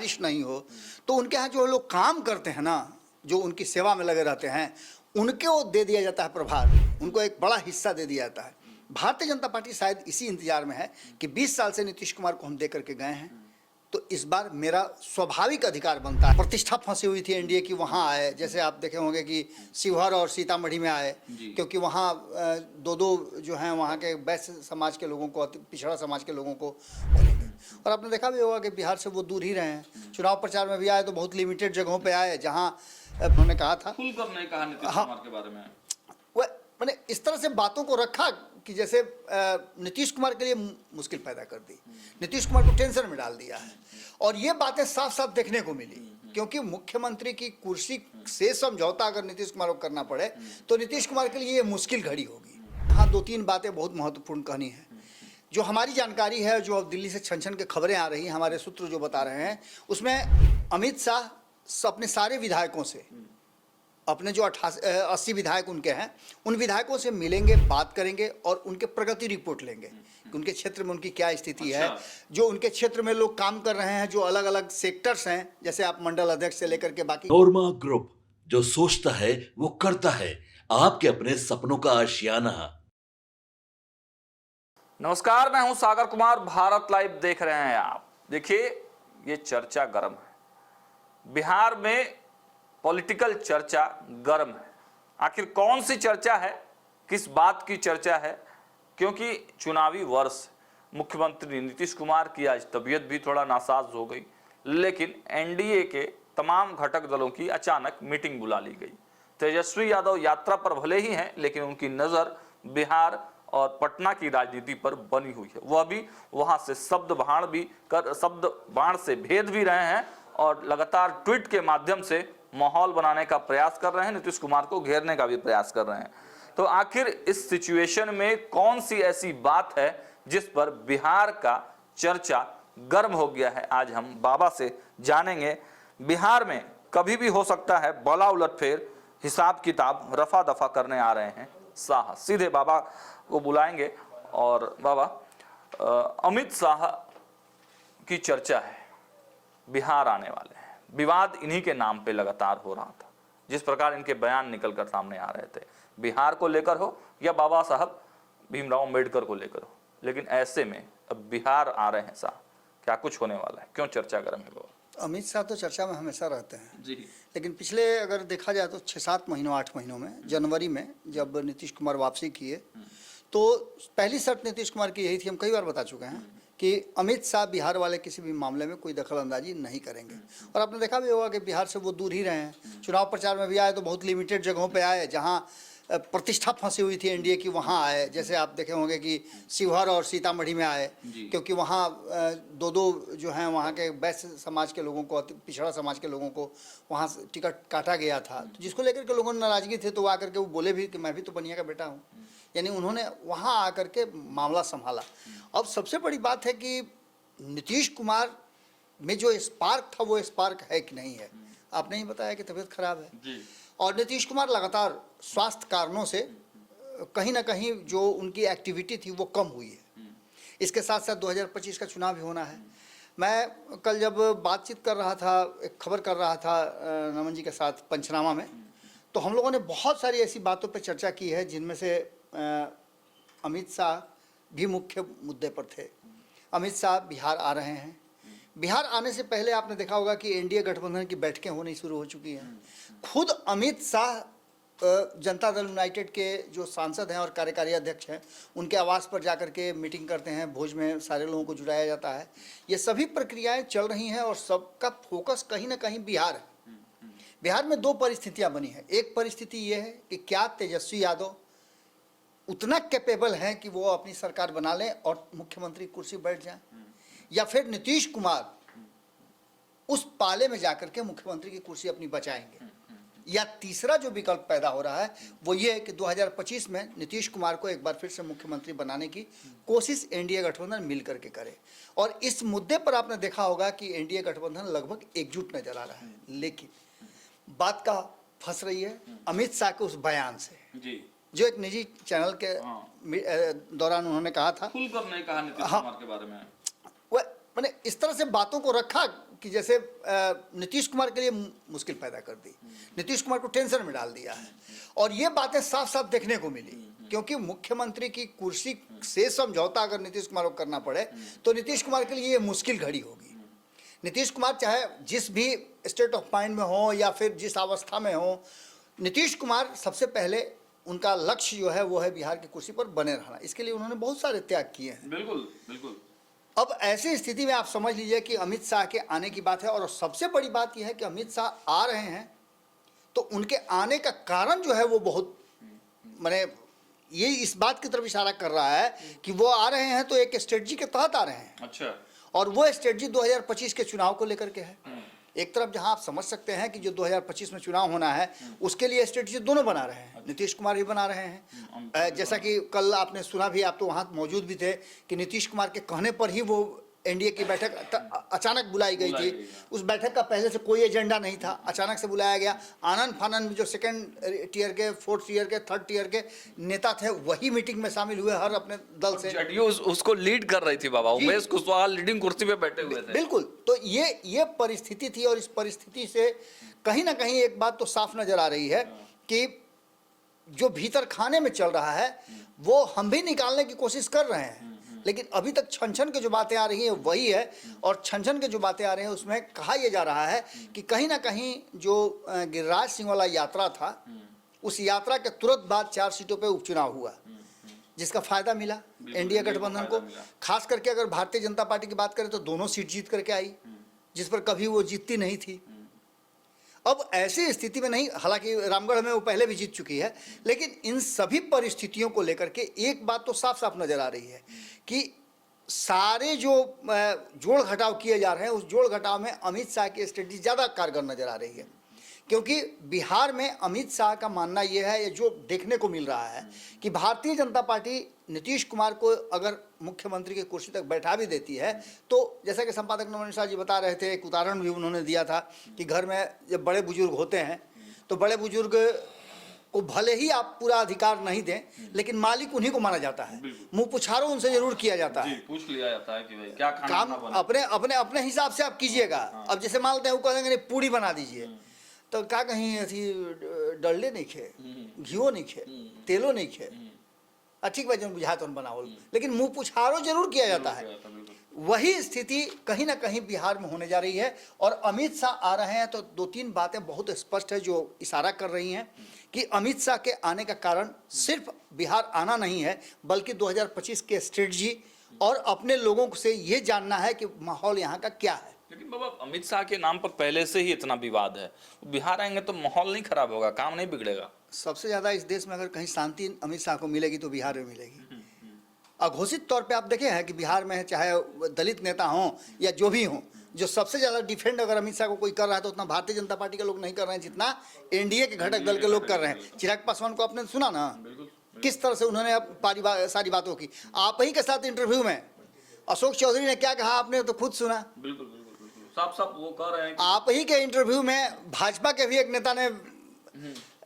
सिफारिश नहीं हो, तो उनके यहाँ जो लोग काम करते हैं ना, जो उनकी सेवा में लगे रहते हैं, उनको दे दिया जाता है प्रभार, उनको एक बड़ा हिस्सा दे दिया जाता है। भारतीय जनता पार्टी शायद इसी इंतजार में है कि 20 साल से नीतीश कुमार को हम दे करके गए हैं, तो इस बार मेरा स्वाभाविक अधिकार बनता है। प्रतिष्ठा फंसी हुई थी एनडीए की, वहाँ आए, जैसे आप देखे होंगे कि शिवहर और सीतामढ़ी में आए, क्योंकि वहाँ दो जो हैं वहाँ के वैश्य समाज के लोगों को, पिछड़ा समाज के लोगों को, और आपने देखा भी होगा कि बिहार से वो दूर ही रहे हैं। चुनाव प्रचार में भी आए तो बहुत लिमिटेड जगहों पे आए, जहाँ उन्होंने कहा था, खुलकर नहीं कहा नीतीश कुमार के बारे में। वह मैंने इस तरह से बातों को रखा कि जैसे नीतीश कुमार के लिए मुश्किल पैदा कर दी, नीतीश कुमार को टेंशन में डाल दिया है, और ये बातें साफ साफ देखने को मिली। क्योंकि मुख्यमंत्री की कुर्सी से समझौता अगर नीतीश कुमार को करना पड़े तो नीतीश कुमार के लिए ये मुश्किल घड़ी होगी। हाँ, 2-3 बातें बहुत महत्वपूर्ण कहनी है। जो हमारी जानकारी है, जो अब दिल्ली से छन छन के खबरें आ रही हैं, हमारे सूत्र जो बता रहे हैं, उसमें अमित शाह अपने सारे विधायकों से, अपने जो 80 विधायक उनके हैं, उन विधायकों से मिलेंगे, बात करेंगे और उनके प्रगति रिपोर्ट लेंगे कि उनके क्षेत्र में उनकी क्या स्थिति है, जो उनके क्षेत्र में लोग काम कर रहे हैं, जो अलग अलग सेक्टर्स हैं, जैसे आप मंडल अध्यक्ष से लेकर के बाकी। नोरमा ग्रुप, जो सोचता है वो करता है, आपके अपने सपनों का आशियाना। नमस्कार, मैं हूं सागर कुमार, भारत लाइव देख रहे हैं आप। देखिए, ये चर्चा गर्म है, बिहार में पॉलिटिकल चर्चा गर्म है। आखिर कौन सी चर्चा है, किस बात की चर्चा है? क्योंकि चुनावी वर्ष, मुख्यमंत्री नीतीश कुमार की आज तबीयत भी थोड़ा नासाज हो गई, लेकिन एनडीए के तमाम घटक दलों की अचानक मीटिंग बुला ली गई। तेजस्वी यादव यात्रा पर भले ही हैं, लेकिन उनकी नज़र बिहार और पटना की राजनीति पर बनी हुई है। वह भी वहां से शब्द बाण से भेद भी रहे हैं और लगातार ट्वीट के माध्यम से माहौल बनाने का प्रयास कर रहे हैं, नीतीश कुमार को घेरने का भी प्रयास कर रहे हैं। तो आखिर इस सिचुएशन में कौन सी ऐसी बात है जिस पर बिहार का चर्चा गर्म हो गया है, आज हम बाबा से जानेंगे। बिहार में कभी भी हो सकता है बड़ा उलटफेर, हिसाब किताब रफा दफा करने आ रहे हैं शाह। सीधे बाबा को बुलाएंगे। और बाबा, अमित शाह की चर्चा है, बिहार आने वाले हैं, विवाद इन्हीं के नाम पे लगातार हो रहा था। जिस प्रकार इनके बयान निकलकर सामने आ रहे थे, बिहार को लेकर हो या बाबा साहब भीमराव अम्बेडकर को लेकर हो, लेकिन ऐसे में अब बिहार आ रहे हैं शाह, क्या कुछ होने वाला है? क्यों चर्चा गर्म है बाबा? अमित शाह तो चर्चा में हमेशा रहते हैं जी, लेकिन पिछले अगर देखा जाए तो 6-7 महीनों 8 महीनों में, जनवरी में जब नीतीश कुमार वापसी किए, तो पहली शर्त नीतीश कुमार की यही थी, हम कई बार बता चुके हैं कि अमित शाह बिहार वाले किसी भी मामले में कोई दखल अंदाजी नहीं करेंगे। और आपने देखा भी होगा कि बिहार से वो दूर ही रहे हैं। चुनाव प्रचार में भी आए तो बहुत लिमिटेड जगहों पे आए, जहाँ प्रतिष्ठा फंसी हुई थी एनडीए की, वहाँ आए, जैसे आप देखे होंगे कि शिवहर और सीतामढ़ी में आए, क्योंकि वहाँ दो जो हैं वहाँ के वैश्य समाज के लोगों को, पिछड़ा समाज के लोगों को वहाँ से टिकट काटा गया था, तो जिसको लेकर के लोगों ने नाराजगी थे, तो वो आकर के वो बोले भी कि मैं भी तो बनिया का बेटा हूँ। यानी उन्होंने वहाँ आकर के मामला संभाला। अब सबसे बड़ी बात है कि नीतीश कुमार में जो स्पार्क था वो स्पार्क है कि नहीं है। आपने ही बताया कि तबीयत खराब है जी। और नीतीश कुमार लगातार स्वास्थ्य कारणों से कहीं ना कहीं जो उनकी एक्टिविटी थी वो कम हुई है। इसके साथ साथ 2025 का चुनाव भी होना है। मैं कल जब बातचीत कर रहा था, एक खबर कर रहा था नमन जी के साथ पंचनामा में, तो हम लोगों ने बहुत सारी ऐसी बातों पर चर्चा की है जिनमें से अमित शाह भी मुख्य मुद्दे पर थे। अमित शाह बिहार आ रहे हैं। बिहार आने से पहले आपने देखा होगा कि एनडीए गठबंधन की बैठकें होनी शुरू हो चुकी हैं। खुद अमित शाह जनता दल यूनाइटेड के जो सांसद हैं और कार्यकारी अध्यक्ष हैं, उनके आवास पर जाकर के मीटिंग करते हैं, भोज में सारे लोगों को जुटाया जाता है। ये सभी प्रक्रियाएं चल रही हैं और सबका फोकस कहीं ना कहीं बिहार है। बिहार में 2 परिस्थितियां बनी हैं। एक परिस्थिति ये है कि क्या तेजस्वी यादव उतना कैपेबल हैं कि वो अपनी सरकार बना लें और मुख्यमंत्री कुर्सी बैठ जाएं, या फिर नीतीश कुमार उस पाले में जाकर के मुख्यमंत्री की कुर्सी अपनी बचाएंगे। या तीसरा जो विकल्प पैदा हो रहा है वो ये है कि 2025 में नीतीश कुमार को एक बार फिर से मुख्यमंत्री बनाने की कोशिश एनडीए गठबंधन मिल करके करे। और इस मुद्दे पर आपने देखा होगा कि एनडीए गठबंधन लगभग एकजुट नजर आ रहा है, लेकिन बात का फंस रही है अमित शाह के उस बयान से जी, जो एक निजी चैनल के दौरान उन्होंने कहा था। खुलकर नहीं कहा नीतीश कुमार के बारे में। वह मैंने इस तरह से बातों को रखा कि जैसे नीतीश कुमार के लिए मुश्किल पैदा कर दी, नीतीश कुमार को टेंशन में डाल दिया है। और ये बातें साफ साफ देखने को मिली, क्योंकि मुख्यमंत्री की कुर्सी से समझौता अगर नीतीश कुमार को करना पड़े तो नीतीश कुमार के लिए ये मुश्किल घड़ी होगी। नीतीश कुमार चाहे जिस भी स्टेट ऑफ माइंड में हो या फिर जिस अवस्था में हो, नीतीश कुमार सबसे पहले उनका लक्ष्य जो है वो है बिहार की कुर्सी पर बने रहना। इसके लिए उन्होंने बहुत सारे त्याग किए हैं। बिल्कुल बिल्कुल। अब ऐसी स्थिति में आप समझ लीजिए कि अमित शाह के आने की बात है, और सबसे बड़ी बात यह है कि अमित शाह आ रहे हैं तो उनके आने का कारण जो है वो बहुत माने ये इस बात की तरफ इशारा कर रहा है कि वो आ रहे हैं तो एक स्ट्रेटजी के तहत आ रहे हैं। अच्छा। और वो स्ट्रेटजी 2025 के चुनाव को लेकर के है। एक तरफ जहां आप समझ सकते हैं कि जो 2025 में चुनाव होना है उसके लिए स्ट्रेटजी दोनों बना रहे हैं, नीतीश कुमार भी बना रहे हैं। जैसा कि कल आपने सुना भी, आप तो वहां मौजूद भी थे, कि नीतीश कुमार के कहने पर ही वो एनडीए की बैठक अचानक बुलाई गई थी। उस बैठक का पहले से कोई एजेंडा नहीं था, अचानक से बुलाया गया। आनंद फानंद जो सेकंड टियर के, फोर्थ टियर के, थर्ड टियर के नेता थे वही मीटिंग में शामिल हुए हर अपने दल से। जदयू उसको लीड कर रही थी बाबा, उमेश कुशवाहा लीडिंग कुर्सी पे बैठे हुए थे। बिल्कुल। तो ये परिस्थिति थी, और इस परिस्थिति से कहीं ना कहीं एक बात तो साफ नजर आ रही है कि जो भीतर खाने में चल रहा है वो हम भी निकालने की कोशिश कर रहे हैं, लेकिन अभी तक छन छन के जो बातें आ रही हैं वही है। और छन छन के जो बातें आ रही हैं उसमें कहा यह जा रहा है कि कहीं ना कहीं जो गिरिराज सिंह वाला यात्रा था, उस यात्रा के तुरंत बाद 4 सीटों पे उपचुनाव हुआ, जिसका फायदा मिला एनडीए गठबंधन को। खास करके अगर भारतीय जनता पार्टी की बात करें तो दोनों सीट जीत करके आई, जिस पर कभी वो जीतती नहीं थी। अब ऐसी स्थिति में नहीं, हालांकि रामगढ़ में वो पहले भी जीत चुकी है, लेकिन इन सभी परिस्थितियों को लेकर के एक बात तो साफ साफ नजर आ रही है कि सारे जो जोड़ घटाव किए जा रहे हैं, उस जोड़ घटाव में अमित शाह की स्ट्रेटजी ज़्यादा कारगर नजर आ रही है। क्योंकि बिहार में अमित शाह का मानना यह है, ये जो देखने को मिल रहा है कि भारतीय जनता पार्टी नीतीश कुमार को अगर मुख्यमंत्री की कुर्सी तक बैठा भी देती है तो जैसा कि संपादक नवनीत शाह जी बता रहे थे, एक उदाहरण भी उन्होंने दिया था कि घर में जब बड़े बुजुर्ग होते हैं तो बड़े बुजुर्ग को भले ही आप पूरा अधिकार नहीं दें, लेकिन मालिक उन्हीं को माना जाता है। मुंह पुछारो उनसे जरूर किया जाता है, पूछ लिया जाता है कि भाई क्या खाना काम अपने अपने अपने हिसाब से आप कीजिएगा। अब जैसे मानते हैं वो कहेंगे नहीं पूड़ी बना दीजिए, तो क्या कहीं अथी डलडे नहीं खे, घियो नहीं खे, तेलो नहीं खे, ठीक भाई जो बुझा तो बनाओ, लेकिन मुंह पुछारो जरूर किया जाता है। वही स्थिति कहीं ना कहीं बिहार में होने जा रही है। और अमित शाह आ रहे हैं तो 2-3 बातें बहुत स्पष्ट है जो इशारा कर रही हैं कि अमित शाह के आने का कारण सिर्फ बिहार आना नहीं है, बल्कि 2025 के स्ट्रेटजी और अपने लोगों से ये जानना है कि माहौल यहाँ का क्या है। लेकिन बाबा अमित शाह के नाम पर पहले से ही इतना विवाद है, बिहार आएंगे तो माहौल नहीं खराब होगा, काम नहीं बिगड़ेगा? सबसे ज्यादा इस देश में अगर कहीं शांति अमित शाह को मिलेगी तो बिहार में मिलेगी। अघोषित तौर पे आप देखे हैं कि बिहार में चाहे दलित नेता हों या जो भी हों, जो सबसे ज्यादा डिफेंड अगर अमित शाह को कोई कर रहा है तो उतना भारतीय जनता पार्टी के लोग नहीं कर रहे हैं जितना एनडीए के घटक दल के लोग कर रहे हैं। चिराग पासवान को आपने सुना ना किस तरह से उन्होंने सारी बातों की। आप ही के साथ इंटरव्यू में अशोक चौधरी ने क्या कहा आपने तो खुद सुना। बिल्कुल साफ साफ वो कह रहे हैं आप ही के इंटरव्यू में भाजपा के भी एक नेता ने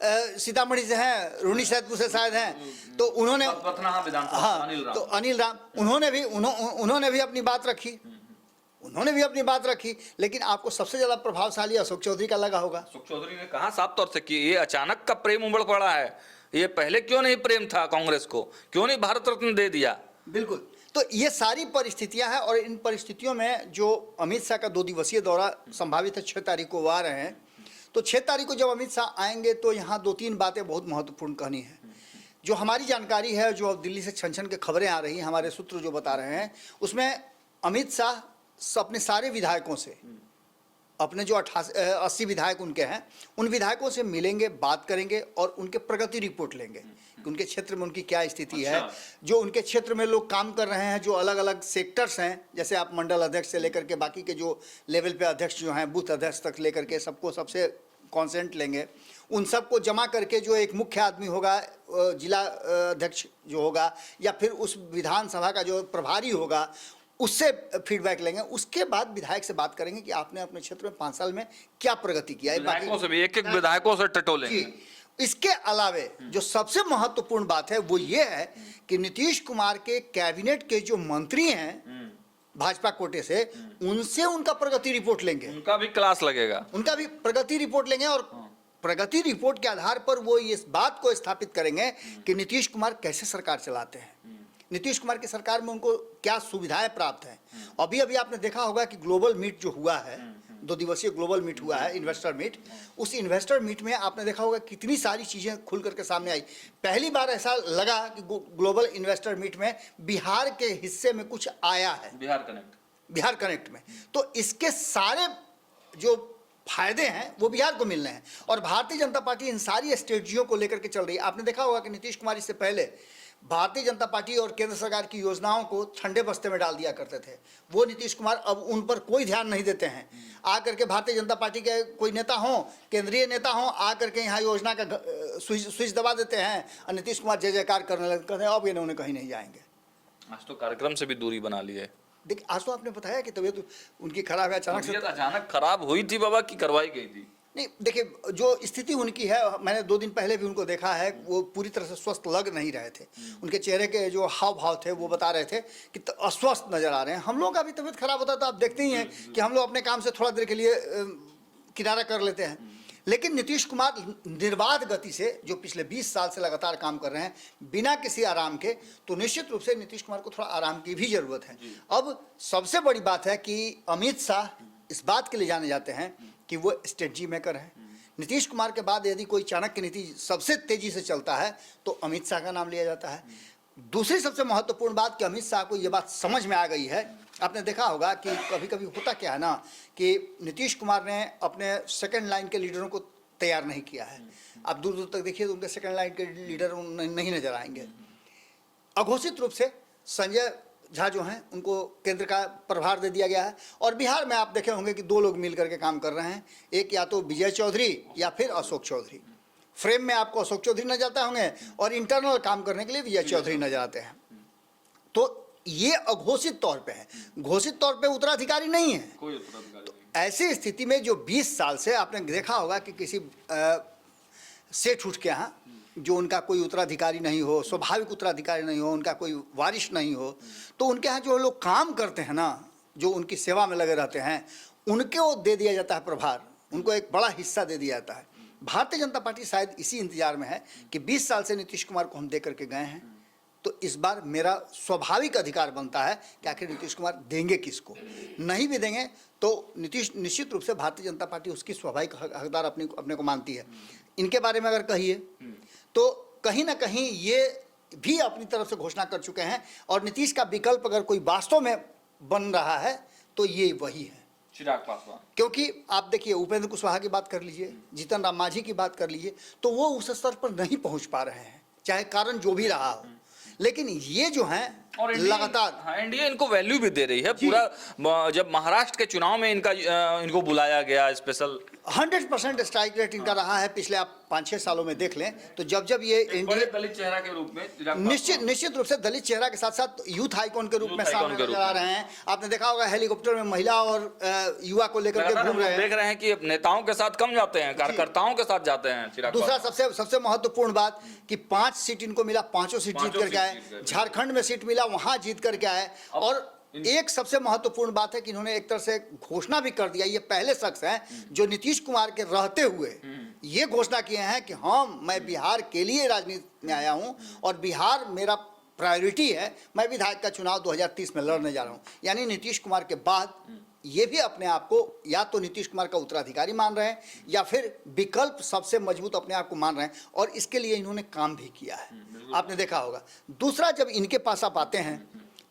सीतामढ़ी से हैं, रूनी सैदपुर से शायद हैं, तो उन्होंने हाँ तो अनिल राम उन्होंने भी अपनी बात रखी। लेकिन आपको सबसे ज्यादा प्रभावशाली अशोक चौधरी का लगा होगा। अशोक चौधरी ने कहा साफ तौर से कि ये अचानक का प्रेम उमड़ पड़ा है, ये पहले क्यों नहीं प्रेम था कांग्रेस को, क्यों नहीं भारत रत्न दे दिया। बिल्कुल। तो ये सारी परिस्थितियां हैं और इन परिस्थितियों में जो अमित शाह का 2 दिवसीय दौरा संभावित है 6 तारीख को वो आ रहे हैं, तो 6 तारीख को जब अमित शाह आएंगे तो यहाँ 2-3 बातें बहुत महत्वपूर्ण कहनी है। जो हमारी जानकारी है, जो दिल्ली से छन छन के खबरें आ रही हैं, हमारे सूत्र जो बता रहे हैं, उसमें अमित शाह अपने सारे विधायकों से, अपने जो 80 विधायक उनके हैं, उन विधायकों से मिलेंगे, बात करेंगे और उनके प्रगति रिपोर्ट लेंगे कि उनके क्षेत्र में उनकी क्या स्थिति है, जो उनके क्षेत्र में लोग काम कर रहे हैं, जो अलग अलग सेक्टर्स हैं, जैसे आप मंडल अध्यक्ष से लेकर के बाकी के जो लेवल पे अध्यक्ष जो हैं, बूथ अध्यक्ष तक लेकर के सबको सबसे कॉन्सेंट लेंगे। उन सबको जमा करके जो एक मुख्य आदमी होगा, जिला अध्यक्ष जो होगा या फिर उस विधानसभा का जो प्रभारी होगा, उससे फीडबैक लेंगे। उसके बाद विधायक से बात करेंगे कि आपने अपने क्षेत्र में 5 साल में क्या प्रगति किया है। विधायकों से भी एक विधायकों से टटोलेंगे। इसके अलावे जो सबसे महत्वपूर्ण बात है वो ये है कि नीतीश कुमार के कैबिनेट के जो मंत्री हैं भाजपा कोटे से, उनसे उनका प्रगति रिपोर्ट लेंगे, उनका भी क्लास लगेगा, उनका भी प्रगति रिपोर्ट लेंगे और प्रगति रिपोर्ट के आधार पर वो इस बात को स्थापित करेंगे कि नीतीश कुमार कैसे सरकार चलाते हैं, नीतीश कुमार की सरकार में उनको क्या सुविधाएं प्राप्त हैं। अभी अभी आपने देखा होगा कि ग्लोबल मीट जो हुआ है, 2 दिवसीय ग्लोबल मीट हुआ है, इन्वेस्टर मीट, उस इन्वेस्टर मीट में आपने देखा होगा कितनी सारी चीज़ें खुल करके सामने आई। पहली बार ऐसा लगा कि ग्लोबल इन्वेस्टर मीट में बिहार के हिस्से में कुछ आया है, बिहार कनेक्ट में। तो इसके सारे जो फायदे हैं वो बिहार को मिल रहे हैं और भारतीय जनता पार्टी इन सारी स्ट्रेटजियों को लेकर के चल रही है। आपने देखा होगा कि नीतीश कुमार इससे पहले भारतीय जनता पार्टी और केंद्र सरकार की योजनाओं को ठंडे बस्ते में डाल दिया करते थे। वो नीतीश कुमार अब उन पर कोई ध्यान नहीं देते हैं। आकर के भारतीय जनता पार्टी के कोई नेता हों, केंद्रीय नेता हों, आकर के यहाँ योजना का स्विच दबा देते हैं और नीतीश कुमार जय जयकार करने लगते हैं। अब इन्होंने कहीं नहीं जाएंगे। आज तो कार्यक्रम से भी दूरी बना ली है। देखिए, आज तो आपने बताया कि तबीयत उनकी खराब है, अचानक खराब हुई थी बाबा की करवाई गई थी? नहीं, देखिए जो स्थिति उनकी है, मैंने 2 दिन पहले भी उनको देखा है, वो पूरी तरह से स्वस्थ लग नहीं रहे थे। उनके चेहरे के जो हाव भाव थे वो बता रहे थे कि अस्वस्थ नजर आ रहे हैं। हम लोग का भी तबीयत खराब होता है तो आप देखते ही हैं कि हम लोग अपने काम से थोड़ा देर के लिए किनारा कर लेते हैं। लेकिन नीतीश कुमार निर्बाध गति से जो पिछले 20 साल से लगातार काम कर रहे हैं बिना किसी आराम के, तो निश्चित रूप से नीतीश कुमार को थोड़ा आराम की भी जरूरत है। अब सबसे बड़ी बात है कि अमित शाह इस बात के लिए जाने जाते हैं कि वो स्ट्रेटजी मेकर है। नीतीश कुमार के बाद यदि कोई चाणक्य नीति सबसे तेजी से चलता है तो अमित शाह का नाम लिया जाता है। दूसरी सबसे महत्वपूर्ण बात कि अमित शाह को ये बात समझ में आ गई है। आपने देखा होगा कि कभी कभी होता क्या है ना कि नीतीश कुमार ने अपने सेकंड लाइन के लीडरों को तैयार नहीं किया है। आप दूर दूर तक देखिए तो उनके सेकंड लाइन के लीडर नहीं नजर आएंगे। अघोषित रूप से संजय झा जो हैं उनको केंद्र का प्रभार दे दिया गया है और बिहार में आप देखे होंगे कि 2 लोग मिल करके काम कर रहे हैं, एक या तो विजय चौधरी या फिर अशोक चौधरी। फ्रेम में आपको अशोक चौधरी नजर आते होंगे और इंटरनल काम करने के लिए विजय चौधरी नजर आते हैं। तो ये अघोषित तौर पे है, घोषित तौर पे उत्तराधिकारी नहीं है, कोई उत्तराधिकारी नहीं। ऐसी स्थिति में जो 20 साल से आपने देखा होगा कि किसी सेठ उठ के यहाँ जो उनका कोई उत्तराधिकारी नहीं हो, स्वाभाविक उत्तराधिकारी नहीं हो, उनका कोई वारिश नहीं हो, तो उनके यहाँ जो लोग काम करते हैं ना, जो उनकी सेवा में लगे रहते हैं, उनको दे दिया जाता है प्रभार, उनको एक बड़ा हिस्सा दे दिया जाता है। भारतीय जनता पार्टी शायद इसी इंतजार में है कि 20 साल से नीतीश कुमार को हम दे करके गए हैं, तो इस बार मेरा स्वाभाविक अधिकार बनता है कि आखिर नीतीश कुमार देंगे किसको। नहीं भी देंगे तो नीतीश निश्चित रूप से भारतीय जनता पार्टी उसकी स्वाभाविक हकदार अपने को मानती है। इनके बारे में अगर कहिए तो कहीं ना कहीं ये भी अपनी तरफ से घोषणा कर चुके हैं और नीतीश का विकल्प अगर कोई वास्तव में बन रहा है तो ये वही है, चिराग पासवान। क्योंकि आप देखिए उपेंद्र कुशवाहा की बात कर लीजिए, जीतन राम मांझी की बात कर लीजिए, तो वो उस स्तर पर नहीं पहुंच पा रहे हैं, चाहे कारण जो भी रहा हो। लेकिन ये जो हैं और लगातार एनडीए इनको वैल्यू भी दे रही है। पूरा जब महाराष्ट्र के चुनाव में इनको बुलाया गया स्पेशल, 100% स्ट्राइक रेट इनका रहा है। पिछले आप 5-6 सालों में देख लें तो जब ये बड़े दलित चेहरा के रूप में निश्चित रूप से दलित चेहरा के साथ साथ यूथ आइकॉन के रूप में सामने नजर आ रहे हैं। आपने देखा होगा हेलीकॉप्टर में महिला और युवा को लेकर के घूम रहे हैं। देख रहे हैं कि नेताओं के साथ कम जाते हैं, कार्यकर्ताओं के साथ जाते हैं। दूसरा सबसे महत्वपूर्ण बात कि 5 सीट इनको मिला, 5 सीट जीत करके आए। झारखंड में सीट मिला, वहां जीत करके आए। और एक सबसे महत्वपूर्ण बात है कि इन्होंने एक तरह से घोषणा भी कर दिया, ये पहले शख्स हैं जो नीतीश कुमार के रहते हुए ये घोषणा किए हैं कि मैं बिहार के लिए राजनीति में आया हूं और बिहार मेरा प्रायोरिटी है, मैं विधायक का चुनाव 2030 में लड़ने जा रहा हूं। यानी नीतीश कुमार के बाद ये भी अपने आप को या तो नीतीश कुमार का उत्तराधिकारी मान रहे हैं या फिर विकल्प सबसे मजबूत अपने आप को मान रहे हैं और इसके लिए इन्होंने काम भी किया है। आपने देखा होगा। दूसरा, जब इनके पास आप आते हैं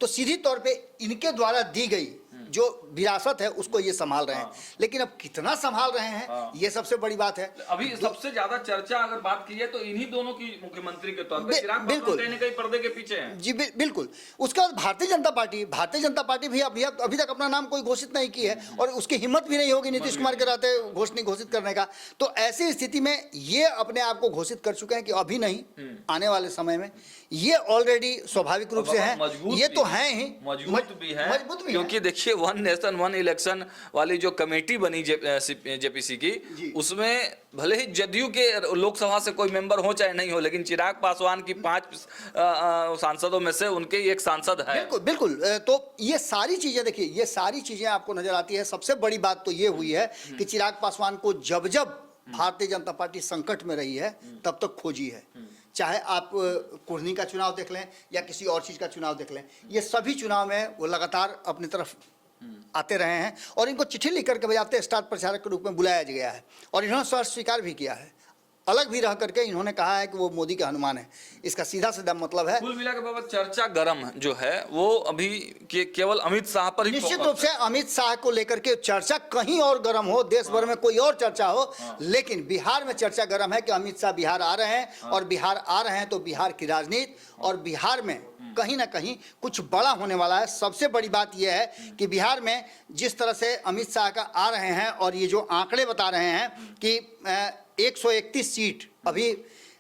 तो सीधी तौर पे इनके द्वारा दी गई जो विरासत है उसको ये संभाल रहे हैं, लेकिन अब कितना संभाल रहे हैं ये सबसे बड़ी बात है। अभी सबसे ज्यादा चर्चा अगर बात की जाए तो इन्हीं दोनों की मुख्यमंत्री के तौर पे चिराग पासवान कहीं न कहीं पर्दे के पीछे हैं। जी बिल्कुल। उसके बाद भारतीय जनता पार्टी भी अभी तक अपना नाम कोई घोषित नहीं की है और उसकी हिम्मत भी नहीं होगी नीतीश कुमार के रहते घोषित करने का। तो ऐसी स्थिति में ये अपने आप को घोषित कर चुके हैं कि अभी नहीं, आने वाले समय में ये ऑलरेडी स्वाभाविक रूप से है, ये तो है ही मजबूत भी है, क्योंकि देखिए वन नेशन वन इलेक्शन वाली जो कमेटी बनी जेपीसी की, उसमें भले ही जदयू के लोकसभा से कोई मेंबर हो चाहे नहीं हो, लेकिन चिराग पासवान की 5 सांसदों में से उनके ही एक सांसद है। बिल्कुल बिल्कुल। तो ये सारी चीजें देखिए, ये सारी चीजें आपको नजर आती है। सबसे बड़ी बात तो ये हुई है कि चिराग पासवान को जब जब भारतीय जनता पार्टी संकट में रही है तब तक खोजी है। चाहे आप कुर्नी का चुनाव देख लें या किसी और चीज का चुनाव देख लें, ये सभी चुनाव में वो लगातार अपनी तरफ आते रहे हैं और इनको चिट्ठी लिख करके बजाते स्टार प्रचारक के रूप में बुलाया गया है और इन्होंने स्वीकार भी किया है। अलग भी रह करके इन्होंने कहा है कि वो मोदी का हनुमान है। इसका सीधा सीधा मतलब है, कुल मिला के बाबा चर्चा गर्म जो है वो अभी केवल अमित शाह पर ही निश्चित रूप से अमित शाह को लेकर के चर्चा कहीं और गर्म हो, देश भर में कोई और चर्चा हो, लेकिन बिहार में चर्चा गर्म है कि अमित शाह बिहार आ रहे हैं और बिहार आ रहे हैं तो बिहार की राजनीति और बिहार में कहीं ना कहीं कुछ बड़ा होने वाला है। सबसे बड़ी बात यह है कि बिहार में जिस तरह से अमित शाह का आ रहे हैं और ये जो आंकड़े बता रहे हैं कि 131 सीट अभी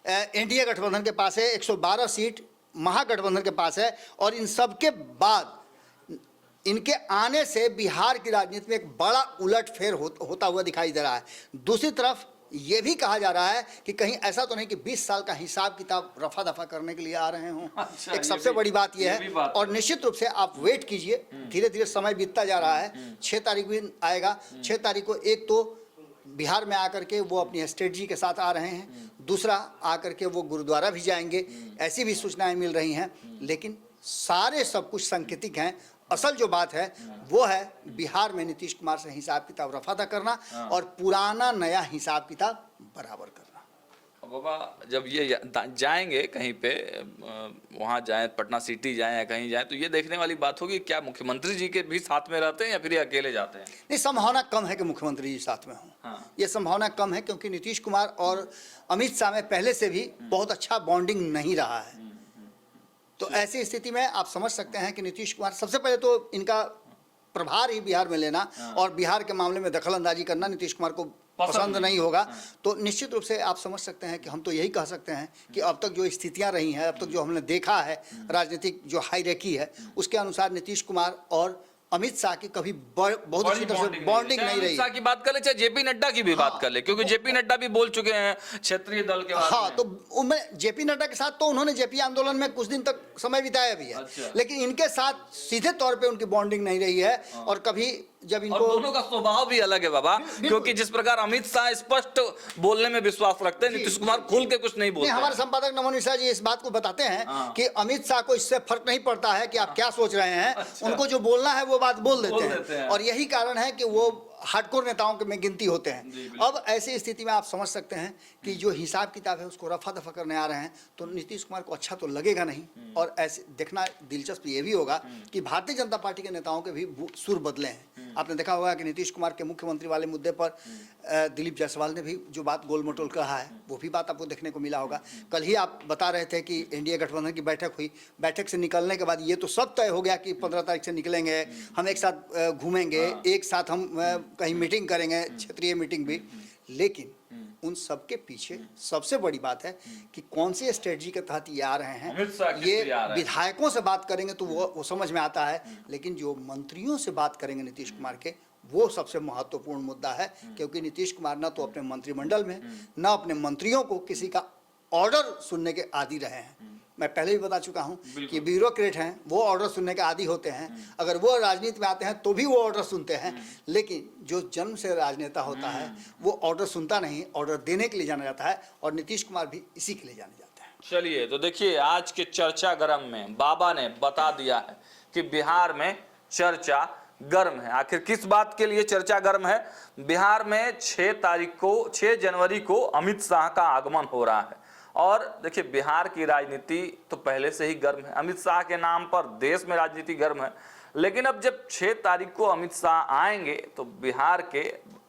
एनडीए गठबंधन के पास है, 112 सीट महागठबंधन के पास है और इन सब के बाद इनके आने से बिहार की राजनीति में एक बड़ा उलटफेर होता हुआ दिखाई दे रहा है। दूसरी तरफ ये भी कहा जा रहा है कि कहीं ऐसा तो नहीं कि 20 साल का हिसाब किताब रफा दफा करने के लिए आ रहे हों। अच्छा, एक सबसे बड़ी बात यह है और निश्चित रूप से आप वेट कीजिए, धीरे धीरे समय बीतता जा रहा है। 6 तारीख भी आएगा। 6 तारीख को एक तो बिहार में आकर के वो अपनी स्ट्रेटजी के साथ आ रहे हैं, दूसरा आकर के वो गुरुद्वारा भी जाएंगे, ऐसी भी सूचनाएं मिल रही हैं। लेकिन सारे सब कुछ सांकेतिक हैं। असल जो बात है वो है बिहार में नीतीश कुमार से हिसाब किताब रफादा करना और पुराना नया हिसाब किताब बराबर करना। बाबा जब ये जाएंगे कहीं पे, वहाँ जाएं, पटना सिटी जाएं या कहीं जाएं, तो ये देखने वाली बात होगी क्या मुख्यमंत्री जी के भी साथ में रहते हैं या फिर ये अकेले जाते हैं? नहीं, संभावना कम है कि मुख्यमंत्री जी साथ में हों। हाँ। ये संभावना कम है क्योंकि नीतीश कुमार और अमित शाह में पहले से भी बहुत अच्छा बॉन्डिंग नहीं रहा है। तो ऐसी स्थिति में आप समझ सकते हैं कि नीतीश कुमार सबसे पहले तो इनका प्रभार ही बिहार में लेना और बिहार के मामले में दखल अंदाजी करना नीतीश कुमार को पसंद नहीं होगा। तो निश्चित रूप से आप समझ सकते हैं कि हम तो यही कह सकते हैं कि अब तक जो स्थितियां रही हैं, अब तक जो हमने देखा है, राजनीतिक जो हायरार्की है, उसके अनुसार नीतीश कुमार और अमित शाह की कभी बहुत अच्छी तरह से बॉन्डिंग नहीं रही। अमित शाह की बात कर ले चाहे जेपी नड्डा की भी बात कर ले, क्योंकि जेपी नड्डा भी बोल चुके हैं क्षेत्रीय दल के बारे में। हाँ, तो उनमें जेपी नड्डा के साथ तो उन्होंने जेपी आंदोलन में कुछ दिन तक समय बिताया भी है। अच्छा। लेकिन इनके साथ सीधे तौर पे उनकी बॉन्डिंग नहीं रही है और कभी जब इनको, और दोनों का स्वभाव भी अलग है बाबा, क्योंकि जिस प्रकार अमित शाह स्पष्ट बोलने में विश्वास रखते हैं, नीतीश कुमार खुल के कुछ नहीं बोलते। हमारे संपादक नमन मिश्रा जी इस बात को बताते हैं कि अमित शाह को इससे फर्क नहीं पड़ता है कि आप क्या सोच रहे हैं। अच्छा। उनको जो बोलना है वो बात बोल देते हैं और यही कारण है कि वो हार्डकोर नेताओं के में गिनती होते हैं। अब ऐसी स्थिति में आप समझ सकते हैं कि जो हिसाब किताब है उसको रफा दफा करने आ रहे हैं, तो नीतीश कुमार को अच्छा तो लगेगा नहीं। और ऐसे देखना दिलचस्प ये भी होगा कि भारतीय जनता पार्टी के नेताओं के भी सुर बदले हैं। आपने देखा होगा कि नीतीश कुमार के मुख्यमंत्री वाले मुद्दे पर दिलीप जायसवाल ने भी जो बात गोल मटोल कहा है, वो भी बात आपको देखने को मिला होगा। कल ही आप बता रहे थे कि एनडीए गठबंधन की बैठक हुई, बैठक से निकलने के बाद ये तो सब तय हो गया कि 15 तारीख से निकलेंगे, हम एक साथ घूमेंगे, एक साथ हम कहीं मीटिंग करेंगे, क्षेत्रीय मीटिंग भी। लेकिन उन सब के पीछे सबसे बड़ी बात है कि कौन सी स्ट्रेटजी के तहत ये आ रहे हैं। ये विधायकों से बात करेंगे तो वो समझ में आता है, लेकिन जो मंत्रियों से बात करेंगे नीतीश कुमार के, वो सबसे महत्वपूर्ण मुद्दा है। क्योंकि नीतीश कुमार ना तो अपने मंत्रिमंडल में ना अपने मंत्रियों को किसी का ऑर्डर सुनने के आदी रहे हैं। मैं पहले भी बता चुका हूं कि ब्यूरोक्रेट हैं, वो ऑर्डर सुनने के आदी होते हैं। अगर वो राजनीति में आते हैं तो भी वो ऑर्डर सुनते हैं, लेकिन जो जन्म से राजनेता होता है वो ऑर्डर सुनता नहीं, ऑर्डर देने के लिए जाना जाता है और नीतीश कुमार भी इसी के लिए जाने जाते हैं। चलिए, तो देखिए आज के चर्चा गर्म में बाबा ने बता दिया है कि बिहार में चर्चा गर्म है। आखिर किस बात के लिए चर्चा गर्म है? बिहार में 6 जनवरी को अमित शाह का आगमन हो रहा है और देखिए बिहार की राजनीति तो पहले से ही गर्म है। अमित शाह के नाम पर देश में राजनीति गर्म है, लेकिन अब जब 6 तारीख को अमित शाह आएंगे तो बिहार के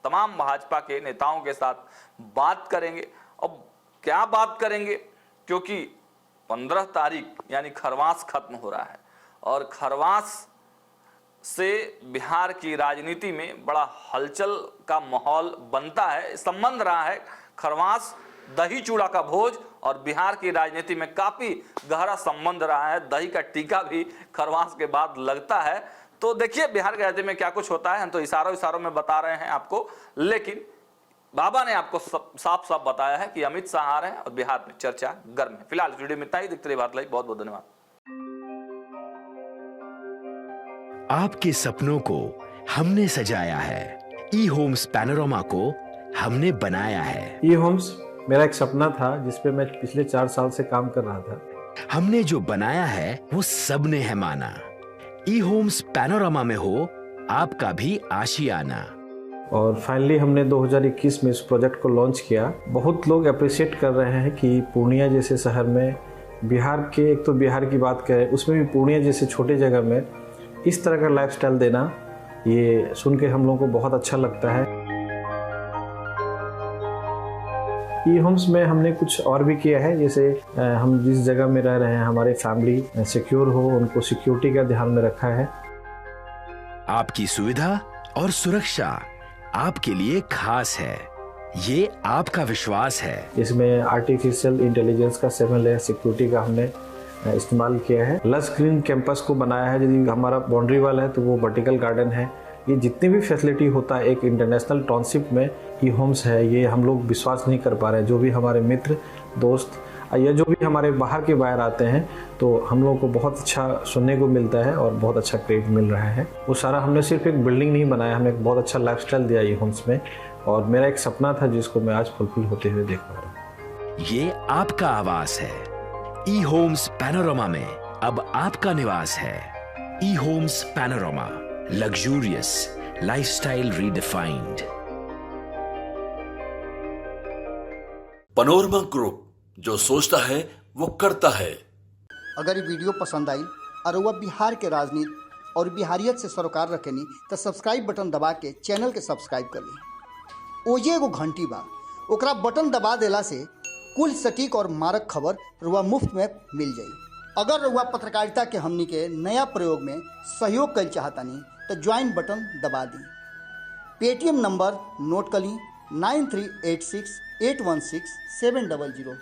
तमाम भाजपा के नेताओं के साथ बात करेंगे। अब क्या बात करेंगे, क्योंकि 15 तारीख यानी खरवास खत्म हो रहा है और खरवास से बिहार की राजनीति में बड़ा हलचल का माहौल बनता है, संबंध रहा है। खरवास दही चूड़ा का भोज और बिहार की राजनीति में काफी गहरा संबंध रहा है। दही का टीका भी खरवास के बाद लगता है। तो देखिए बिहार के राज्य में क्या कुछ होता है, हम तो इशारों में बता रहे हैं आपको, लेकिन बाबा ने आपको साफ साफ बताया है कि अमित शाह आ रहे हैं और बिहार में चर्चा गर्म है। फिलहाल वीडियो में इतना ही। देखते रहिए भारत लाइव। बहुत बहुत धन्यवाद। आपके सपनों को हमने सजाया है, ई होम्स पैनोरमा को हमने बनाया है। ई होम्स मेरा एक सपना था जिस पे मैं पिछले 4 साल से काम कर रहा था। हमने जो बनाया है वो सबने है माना। ई होम्स पैनोरमा में हो आपका भी आशियाना। और फाइनली हमने 2021 में इस प्रोजेक्ट को लॉन्च किया। बहुत लोग अप्रिशिएट कर रहे हैं कि पूर्णिया जैसे शहर में, बिहार के, एक तो बिहार की बात करें उसमें भी पूर्णिया जैसे छोटे जगह में इस तरह का लाइफस्टाइल देना, ये सुन के हम लोगों को बहुत अच्छा लगता है। ई होम्स में हमने कुछ और भी किया है, जैसे हम जिस जगह में रह रहे हैं हमारे फैमिली सिक्योर हो, उनको सिक्योरिटी का ध्यान में रखा है। आपकी सुविधा और सुरक्षा आपके लिए खास है, ये आपका विश्वास है। इसमें आर्टिफिशियल इंटेलिजेंस का 7 लेयर सिक्योरिटी का हमने इस्तेमाल किया है। लस ग्रीन कैंपस को बनाया है। यदि हमारा बाउंड्री वाल है तो वो वर्टिकल गार्डन है। ये जितनी भी फैसिलिटी होता है एक इंटरनेशनल टाउनशिप में, ई होम्स है, ये हम लोग विश्वास नहीं कर पा रहे हैं। जो भी हमारे मित्र दोस्त या जो भी हमारे बाहर के बाहर आते हैं तो हम लोगों को बहुत अच्छा सुनने को मिलता है और बहुत अच्छा क्रेडिट मिल रहा है। वो सारा हमने सिर्फ एक बिल्डिंग नहीं बनाया, हमें एक बहुत अच्छा लाइफस्टाइल दिया ई होम्स में, और मेरा एक सपना था जिसको मैं आज फुलफिल होते हुए देख पा रहा हूँ। ये आपका आवास है। ई होम्स पैनोरमा में अब आपका निवास है। E Homes Panorama, luxurious lifestyle redefined. Panorama Group, जो सोचता है वो करता है। अगर ये वीडियो पसंद आई और वह बिहार के राजनीति और बिहारियत से सरोकार रखेनी तो सब्सक्राइब बटन दबा के चैनल के सब्सक्राइब कर ली। ओजे एगो घंटी बा, ओकरा बटन दबा देला से कुल सटीक और मारक खबर रुआ मुफ्त में मिल जाई। अगर रुआ पत्रकारिता के हमनी के नया प्रयोग में सहयोग कर चाहतानी तो ज्वाइन बटन दबा दी। पेटीएम नंबर नोट कर ली 9386816700।